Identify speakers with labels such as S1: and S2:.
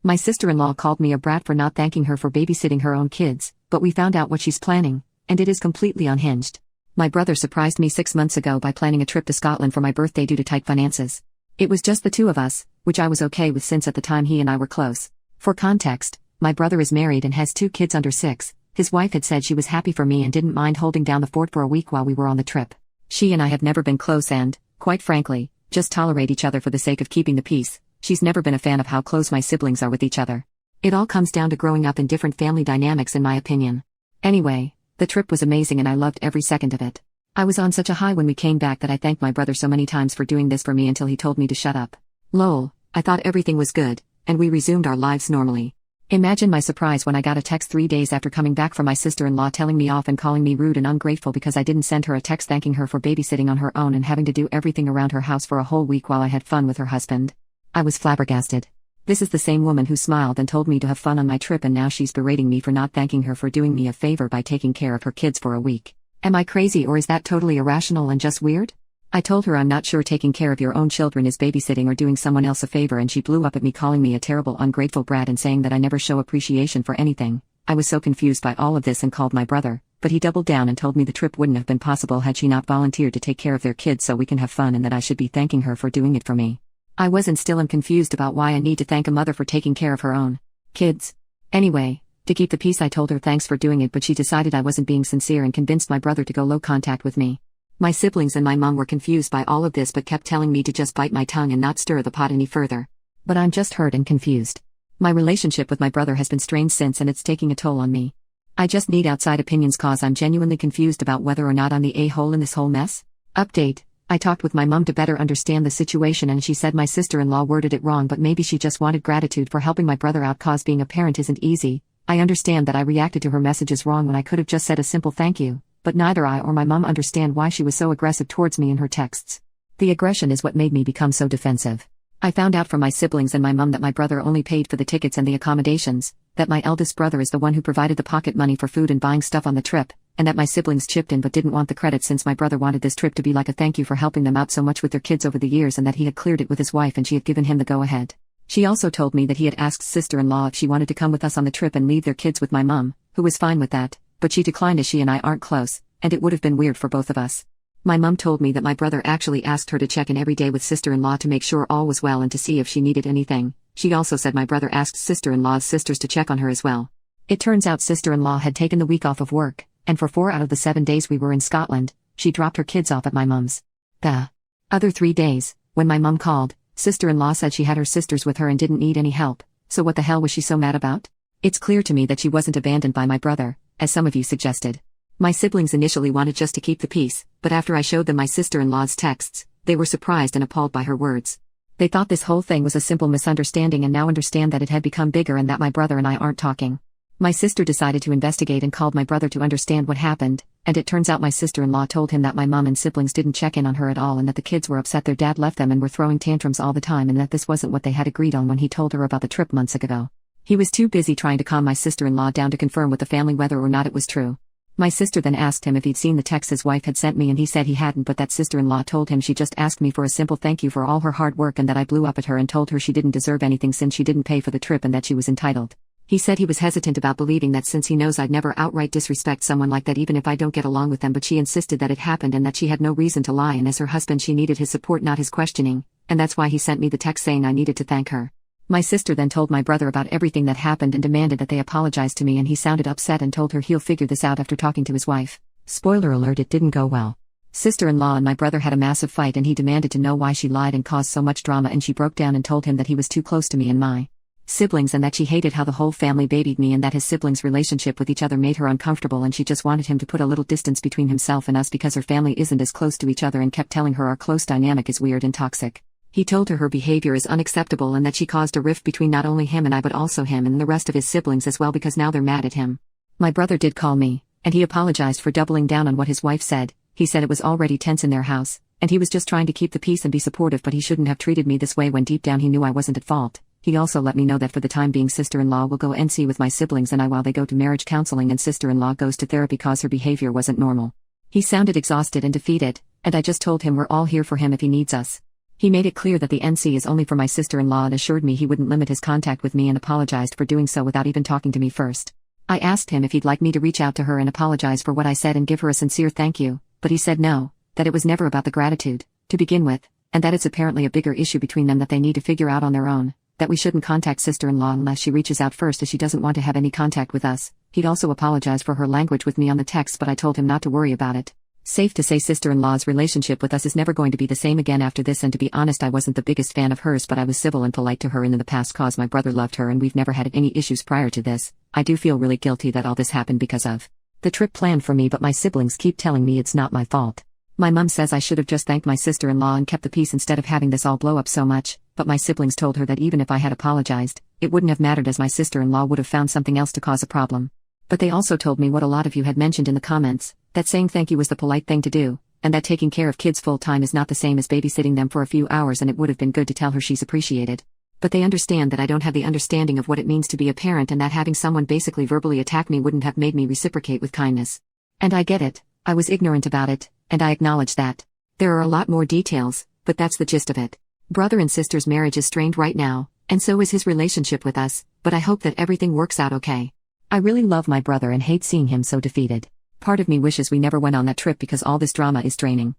S1: My sister-in-law called me a brat for not thanking her for babysitting her own kids, but we found out what she's planning, and it is completely unhinged. My brother surprised me 6 months ago by planning a trip to Scotland for my birthday due to tight finances. It was just the two of us, which I was okay with since at the time he and I were close. For context, my brother is married and has 2 kids under 6. His wife had said she was happy for me and didn't mind holding down the fort for a week while we were on the trip. She and I have never been close and, quite frankly, just tolerate each other for the sake of keeping the peace. She's never been a fan of how close my siblings are with each other. It all comes down to growing up in different family dynamics in my opinion. Anyway, the trip was amazing and I loved every second of it. I was on such a high when we came back that I thanked my brother so many times for doing this for me until he told me to shut up. Lol, I thought everything was good, and we resumed our lives normally. Imagine my surprise when I got a text 3 days after coming back from my sister-in-law telling me off and calling me rude and ungrateful because I didn't send her a text thanking her for babysitting on her own and having to do everything around her house for a whole week while I had fun with her husband. I was flabbergasted. This is the same woman who smiled and told me to have fun on my trip and now she's berating me for not thanking her for doing me a favor by taking care of her kids for a week. Am I crazy or is that totally irrational and just weird? I told her I'm not sure taking care of your own children is babysitting or doing someone else a favor and she blew up at me calling me a terrible ungrateful brat and saying that I never show appreciation for anything. I was so confused by all of this and called my brother, but he doubled down and told me the trip wouldn't have been possible had she not volunteered to take care of their kids so we can have fun and that I should be thanking her for doing it for me. I was and still am confused about why I need to thank a mother for taking care of her own kids. Anyway, to keep the peace I told her thanks for doing it but she decided I wasn't being sincere and convinced my brother to go low contact with me. My siblings and my mom were confused by all of this but kept telling me to just bite my tongue and not stir the pot any further. But I'm just hurt and confused. My relationship with my brother has been strained since and it's taking a toll on me. I just need outside opinions cause I'm genuinely confused about whether or not I'm the a-hole in this whole mess. Update. I talked with my mom to better understand the situation and she said my sister-in-law worded it wrong but maybe she just wanted gratitude for helping my brother out cause being a parent isn't easy. I understand that I reacted to her messages wrong when I could have just said a simple thank you, but neither I or my mom understand why she was so aggressive towards me in her texts. The aggression is what made me become so defensive. I found out from my siblings and my mom that my brother only paid for the tickets and the accommodations, that my eldest brother is the one who provided the pocket money for food and buying stuff on the trip, and that my siblings chipped in but didn't want the credit since my brother wanted this trip to be like a thank you for helping them out so much with their kids over the years and that he had cleared it with his wife and she had given him the go-ahead. She also told me that he had asked sister-in-law if she wanted to come with us on the trip and leave their kids with my mom, who was fine with that, but she declined as she and I aren't close, and it would have been weird for both of us. My mom told me that my brother actually asked her to check in every day with sister-in-law to make sure all was well and to see if she needed anything. She also said my brother asked sister-in-law's sisters to check on her as well. It turns out sister-in-law had taken the week off of work, and for 4 out of the 7 days we were in Scotland, she dropped her kids off at my mom's. The other 3 days, when my mom called, sister-in-law said she had her sisters with her and didn't need any help, so what the hell was she so mad about? It's clear to me that she wasn't abandoned by my brother, as some of you suggested. My siblings initially wanted just to keep the peace, but after I showed them my sister-in-law's texts, they were surprised and appalled by her words. They thought this whole thing was a simple misunderstanding and now understand that it had become bigger and that my brother and I aren't talking. My sister decided to investigate and called my brother to understand what happened, and it turns out my sister-in-law told him that my mom and siblings didn't check in on her at all and that the kids were upset their dad left them and were throwing tantrums all the time and that this wasn't what they had agreed on when he told her about the trip months ago. He was too busy trying to calm my sister-in-law down to confirm with the family whether or not it was true. My sister then asked him if he'd seen the text his wife had sent me and he said he hadn't but that sister-in-law told him she just asked me for a simple thank you for all her hard work and that I blew up at her and told her she didn't deserve anything since she didn't pay for the trip and that she was entitled. He said he was hesitant about believing that since he knows I'd never outright disrespect someone like that even if I don't get along with them but she insisted that it happened and that she had no reason to lie and as her husband she needed his support not his questioning, and that's why he sent me the text saying I needed to thank her. My sister then told my brother about everything that happened and demanded that they apologize to me and he sounded upset and told her he'll figure this out after talking to his wife. Spoiler alert, it didn't go well. Sister-in-law and my brother had a massive fight and he demanded to know why she lied and caused so much drama and she broke down and told him that he was too close to me and my siblings and that she hated how the whole family babied me and that his siblings' relationship with each other made her uncomfortable and she just wanted him to put a little distance between himself and us because her family isn't as close to each other and kept telling her our close dynamic is weird and toxic. He told her behavior is unacceptable and that she caused a rift between not only him and I but also him and the rest of his siblings as well because now they're mad at him. My brother did call me, and he apologized for doubling down on what his wife said. He said it was already tense in their house, and he was just trying to keep the peace and be supportive but he shouldn't have treated me this way when deep down he knew I wasn't at fault. He also let me know that for the time being sister-in-law will go NC with my siblings and I while they go to marriage counseling and sister-in-law goes to therapy cause her behavior wasn't normal. He sounded exhausted and defeated, and I just told him we're all here for him if he needs us. He made it clear that the NC is only for my sister-in-law and assured me he wouldn't limit his contact with me and apologized for doing so without even talking to me first. I asked him if he'd like me to reach out to her and apologize for what I said and give her a sincere thank you, but he said no, that it was never about the gratitude, to begin with, and that it's apparently a bigger issue between them that they need to figure out on their own, that we shouldn't contact sister-in-law unless she reaches out first as she doesn't want to have any contact with us. He'd also apologize for her language with me on the text, but I told him not to worry about it. Safe to say sister-in-law's relationship with us is never going to be the same again after this, and to be honest I wasn't the biggest fan of hers, but I was civil and polite to her in the past cause my brother loved her and we've never had any issues prior to this. I do feel really guilty that all this happened because of the trip planned for me, but my siblings keep telling me it's not my fault. My mom says I should have just thanked my sister-in-law and kept the peace instead of having this all blow up so much, but my siblings told her that even if I had apologized, it wouldn't have mattered as my sister-in-law would have found something else to cause a problem. But they also told me what a lot of you had mentioned in the comments, that saying thank you was the polite thing to do, and that taking care of kids full-time is not the same as babysitting them for a few hours, and it would have been good to tell her she's appreciated. But they understand that I don't have the understanding of what it means to be a parent, and that having someone basically verbally attack me wouldn't have made me reciprocate with kindness. And I get it, I was ignorant about it, and I acknowledge that. There are a lot more details, but that's the gist of it. Brother and sister's marriage is strained right now, and so is his relationship with us, but I hope that everything works out okay. I really love my brother and hate seeing him so defeated. Part of me wishes we never went on that trip because all this drama is draining.